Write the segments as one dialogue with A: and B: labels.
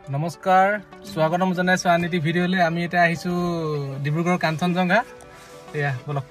A: নমস্কাৰ স্বাগতম জনাইছো আনিটি ভিডিঅ'লৈ আমি এটা আহিছো ডিব্ৰুগড় কাঞ্চনজংঘা এয়া বলক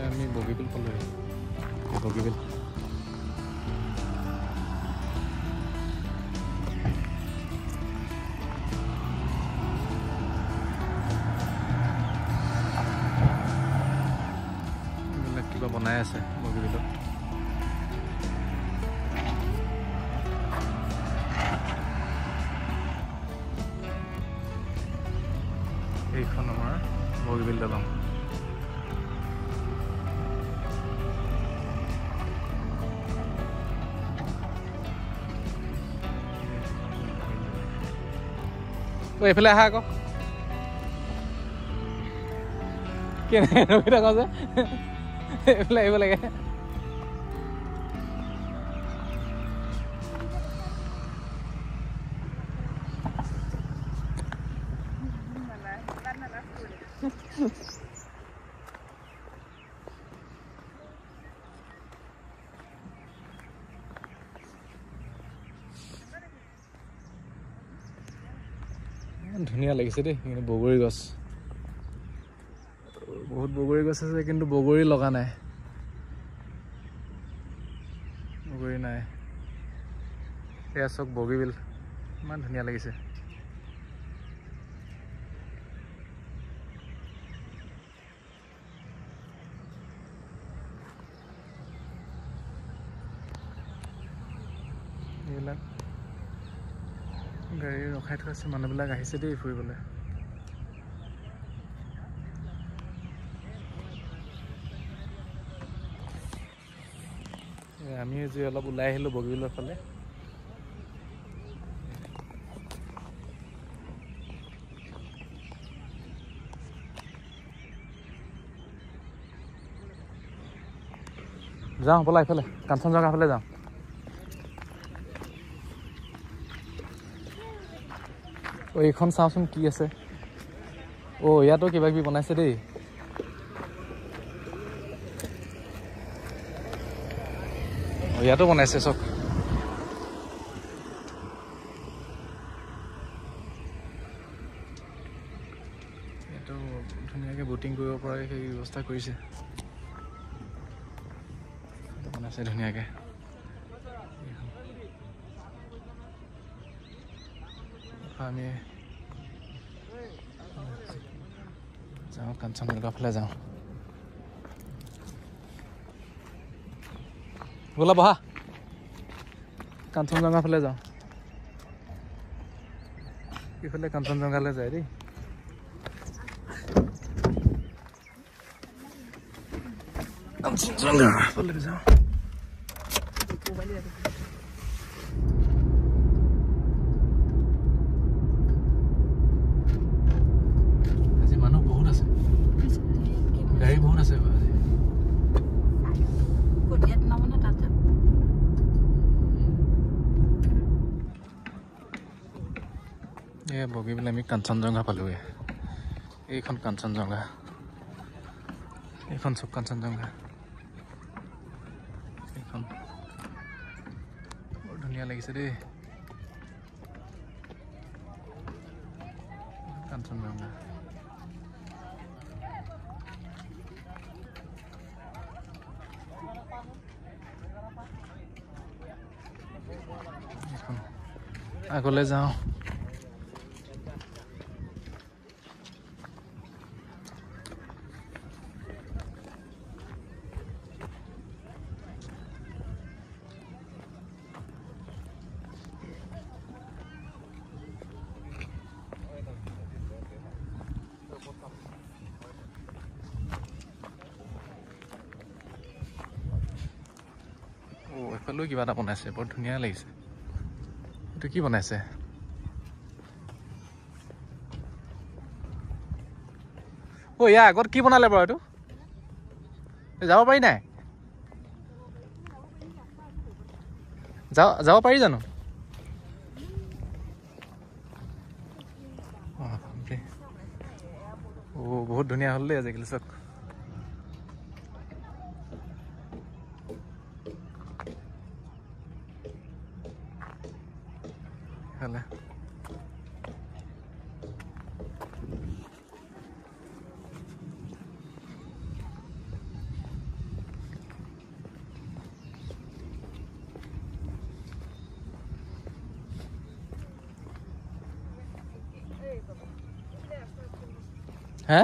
A: আমি বগীবিল পালো বগীবিল কিবা বনাই আছে বগীবিলত এইখন আমাৰ বগীবিল দলং এইফালে আহা আকৌ কেনে ৰখি থাক যে এইফালে আহিব লাগে ধুনীয়া লাগিছে দেই কিন্তু বগৰী গছ বহুত বগৰী গছ আছে কিন্তু বগৰী লগা নাই বগৰী নাই এয়া চক বগীবিল ইমান ধুনীয়া লাগিছে এইবিলাক গাড়ী ৰখাই থোৱা আছে মানুহবিলাক আহিছে দেই ফুৰিবলৈ আমি যে অলপ ওলাই আহিলোঁ বগীবিলৰ ফালে যাওঁ ব'লা এইফালে কাঞ্চনজংঘা ফালে যাওঁ এইখন চাওঁচোন কি আছে ইয়াতো কিবা কিবি বনাইছে দেই ইয়াতো বনাইছে চব ইয়াতো ধুনীয়াকৈ বটিং কৰিব পৰা সেই ব্যৱস্থা কৰিছে বনাইছে ধুনীয়াকৈ আমি যাওঁ কাঞ্চনজংঘা ফালে যাওঁ ব'লা বহা কাঞ্চনজংঘা ফালে যাওঁ ইফালে কাঞ্চনজংঘালৈ যায় দেই কাঞ্চনজংঘা ফালে যাওঁ আজি মানুহ বহুত আছে গাড়ী বহুত আছে বগীবিল আমি কাঞ্চনজংঘা পালোঁগৈ এইখন কাঞ্চনজংঘা এইখন চব কাঞ্চনজংঘা এইখন বৰ ধুনীয়া লাগিছে দেই কাঞ্চনজংঘা আগলৈ যাওঁ এইফালেও কিবা এটা বনাইছে বৰ ধুনীয়া লাগিছে এইটো কি বনাইছে ও ইয়াৰ আগত কি বনালে বাৰু এইটো যাব পাৰি নাই যাব পাৰি জানো ও বহুত ধুনীয়া হ'ল দেই আজিকালি চক হেলে হা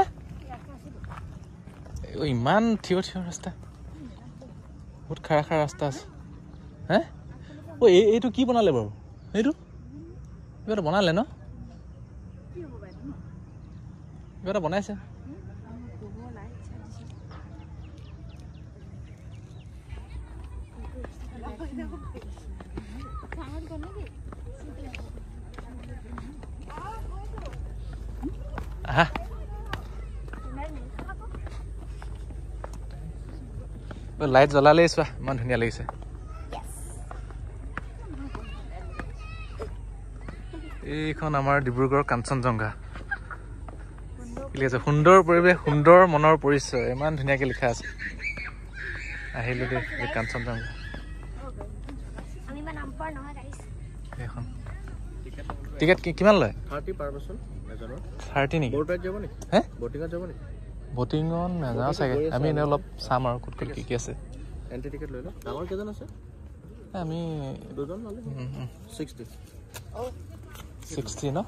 A: ইমান থিয় ৰাস্তা বহুত খাৰা ৰাস্তা আছে হা ও এইটো কি বনালে বাৰু এইটো কিবা এটা বনালে ন কিবা এটা বনাইছে আহা লাইট জ্বলালেই চোৱা ইমান ধুনীয়া লাগিছে এইখন আমাৰ ডিব্ৰুগড় কাঞ্চনজংঘা লিখা আছে সুন্দৰ পৰিৱেশ সুন্দৰ মনৰ পৰিচয় ইমান ধুনীয়াকৈ লিখা আছে আহিলো দেই এই কাঞ্চনজংঘা এইখন টিকেট কিমান লয়
B: 30 পাৰ পাৰ্সন এজনৰ
A: 30 নেকি
B: বৰ্ডাৰত যাব নেকি
A: হে
B: বটিঙত যাব নেকি
A: বটিঙত নাযাওঁ চাগে আমি এনে অলপ চাম আৰু ক'ত কি আছে
B: এন্ট্ৰি টিকেট লৈ লওঁ ডাঙৰ কেজন আছে
A: আমি
B: দুজন ল'লে 60
A: 60 ন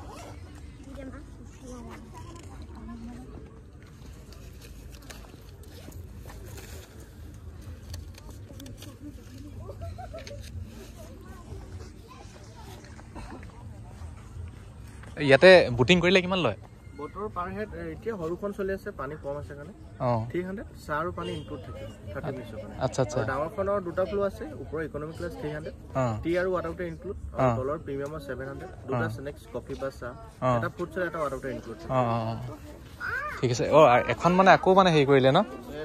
A: ইয়াতে বুটিং কৰিলে কিমান লয়
B: বটৰ পাৰ হেড এতিয়া হৰুখন চলি আছে পানী কম আছে কাৰণে 300 চাহ আৰু পানী ইনক্লুড থাকে 30 মিনিটৰ কাৰণে
A: আচ্ছা আচ্ছা
B: ডাঙৰখনৰ দুটা ফ্লো আছে ওপৰৰ ইকনমিক ক্লাছ 300 টি আৰু ৱাটাৰটো ইনক্লুড আৰু তলৰ প্ৰিমিয়ামৰ 700 দুটা স্নেক্স কফি বা চাহ এটা ফুড চাহ এটা ৱাটাৰটো ইনক্লুড
A: ঠিক আছে এখন মানে আকৌ মানে হেৰি কৰিলে ন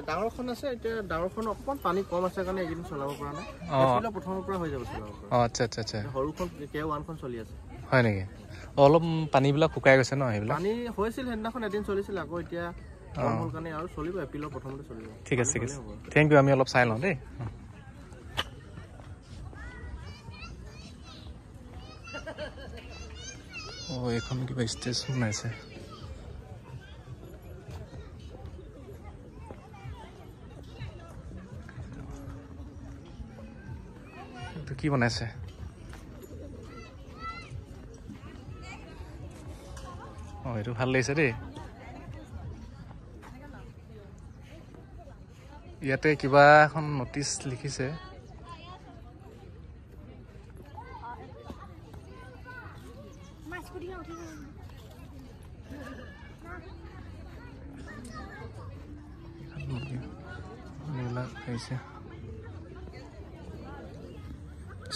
B: ডাঙৰখন আছে এতিয়া ডাঙৰখন অকমান পানী কম আছে কাৰণে এইদিন চলাব পৰা নাই এফিলৰ প্ৰথমৰ পৰা হৈ যাব চলাব পৰা
A: আচ্ছা আচ্ছা আচ্ছা
B: হৰুখন K1খন চলি আছে
A: হয় নেকি অলপ পানীবিলাক শুকাই গৈছে ন সেইবিলাক
B: পানী হৈছিল হেদিনাখন এদিন চলিছিল আকৌ এতিয়া কম হ'ল কাৰণে আৰু চলিব এপ্ৰিলৰ প্ৰথমতে চলিব
A: ঠিক আছে থেংক ইউ আমি অলপ চাই লওঁ দেই এইখন কিবা ষ্টেজ বনাইছে এইটো কি বনাইছে এইটো ভাল লাগিছে দেই ইয়াতে কিবা এখন নটিচ লিখিছে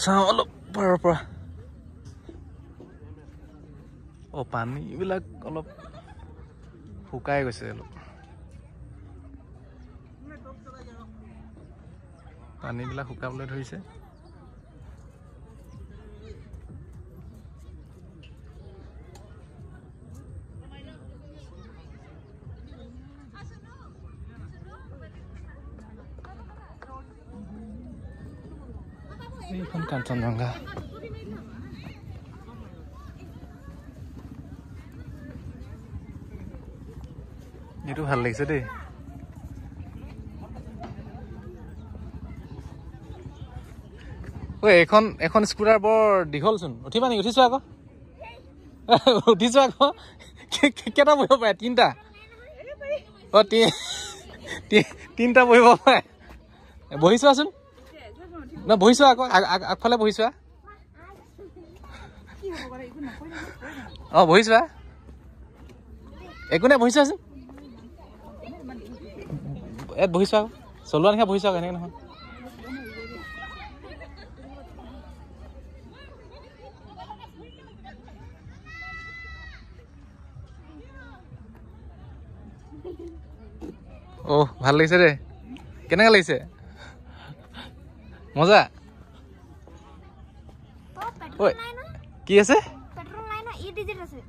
A: চাওঁ অলপ পাৰৰ পৰা পানীবিলাক অলপ শুকাই গৈছে অলপ পানীবিলাক শুকাবলৈ ধৰিছে এইখন কাঞ্চনজংঘা এইটো ভাল লাগিছে দেই এখন স্কুটাৰ বৰ দীঘলচোন উঠিবা নেকি উঠিছো আকৌ কেইটা বহিব পাৰে 3টা তিনিটা বহিব পাৰে বহিছোৱাচোন ন বহিছোৱা আকৌ আগফালে বহিছোৱা বহিছোৱা একো নাই বহিছোৱাচোন ইয়াত বহিছোৱা চলোৱা নিশা বহিছোৱা এনেকৈ নহয় অ' ভাল লাগিছে দে কেনেকা লাগিছে মজা ঐ কি আছে
C: পেট্ৰল নাই ন ই ডিজেল আছে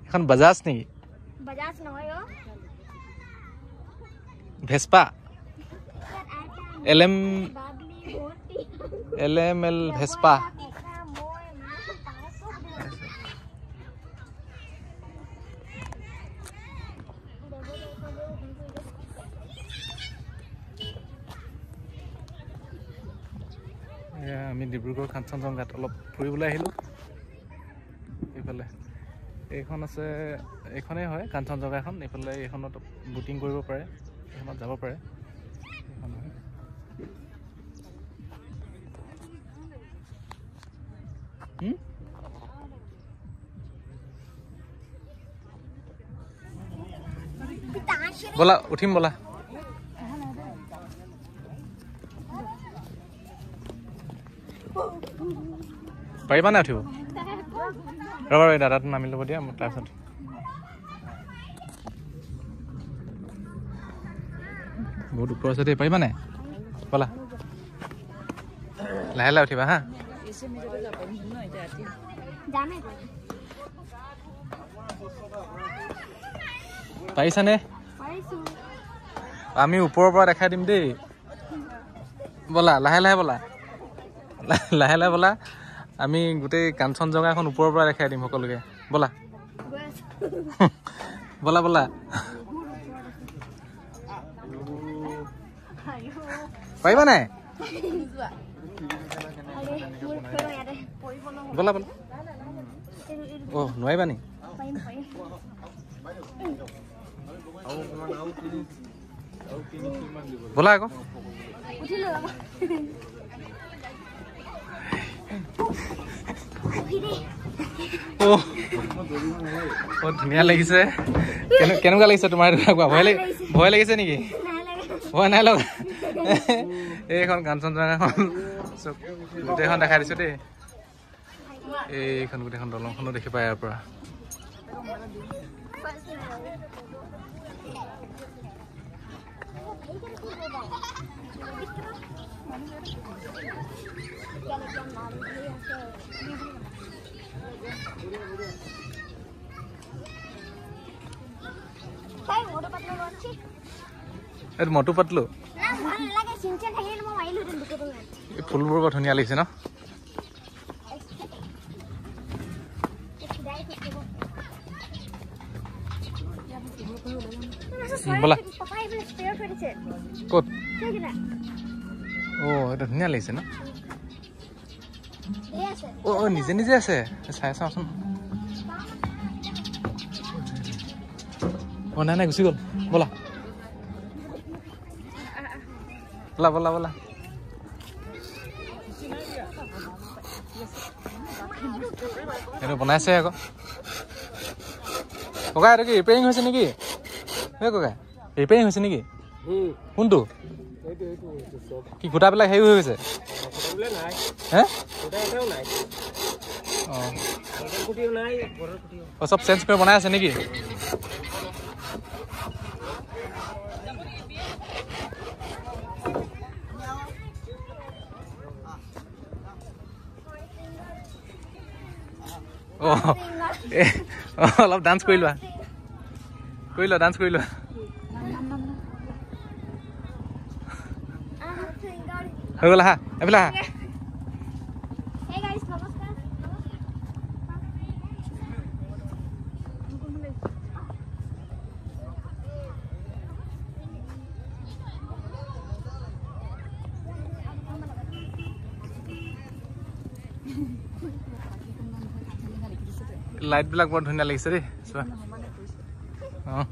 A: এখন বাজাজ নেকি
C: বাজাজ নহয় অ
A: ভেস্পা LM
C: বাবলি ভৰ্তি
A: LML ভেস্পা আমি ডিব্ৰুগড় কাঞ্চনজংঘাত অলপ ফুৰিবলৈ আহিলোঁ এইফালে এইখন আছে এইখনেই হয় কাঞ্চনজংঘা এখন এইফালে এইখনত বুটিং কৰিব পাৰে এইখনত যাব পাৰে এইখন হয় ব'লা উঠিম ব'লা পাৰিবা নাই উঠিব ৰ'বা ৰ'বা দাদাটো নামি ল'ব দিয়া মই তাৰপিছত বহুত ওপৰ আছে দেই পাৰিবা নাই ব'লা লাহে লাহে উঠিবা হা পাৰিছানে আমি ওপৰৰ পৰা দেখাই দিম দেই ব'লা লাহে লাহে ব'লা লাহে লাহে ব'লা আমি গোটেই কাঞ্চনজংঘা এখন ওপৰৰ পৰা দেখাই দিম সকলোকে ব'লা ব'লা ব'লা পাৰিবা নাই ব'লা ব'লা অ' নোৱাৰিবা নি ব'লা আকৌ বহুত ধুনীয়া লাগিছে কেনেকুৱা লাগিছে তোমাৰ ভয় লাগিছে নেকি ভয় নাই লগা এইখন কাঞ্চনজংঘাখন গোটেইখন দেখাই দিছো দেই এইখন গোটেইখন দলংখনো দেখি পায় ইয়াৰ পৰা এইটো মটু পাতলো এই ফুলবোৰ বৰ ধুনীয়া লাগিছে ন ব'লা ক'ত অ' এইটো ধুনীয়া লাগিছে ন অ' নিজে নিজে আছে চাই চাওঁচোন অ' নাই নাই গুচি গ'ল ব'লা ব'লা ব'লা ব'লা এইটো বনাইছে আকৌ ককা এইটো কি ৰিপেয়াৰিং হৈছে নেকি এই ককা ৰিপেয়াৰিং হৈছে নেকি কোনটো কি গোটাবিলাক হেৰি হৈ গৈছে হে অঁ চব চেঞ্জ কৰি বনাই আছে নেকি অলপ ডান্স কৰি লোৱা ডান্স কৰি লোৱা হৈ গ'ল হা এইফালে হা লাইটবিলাক বৰ ধুনীয়া লাগিছে দেই চোৱা অঁ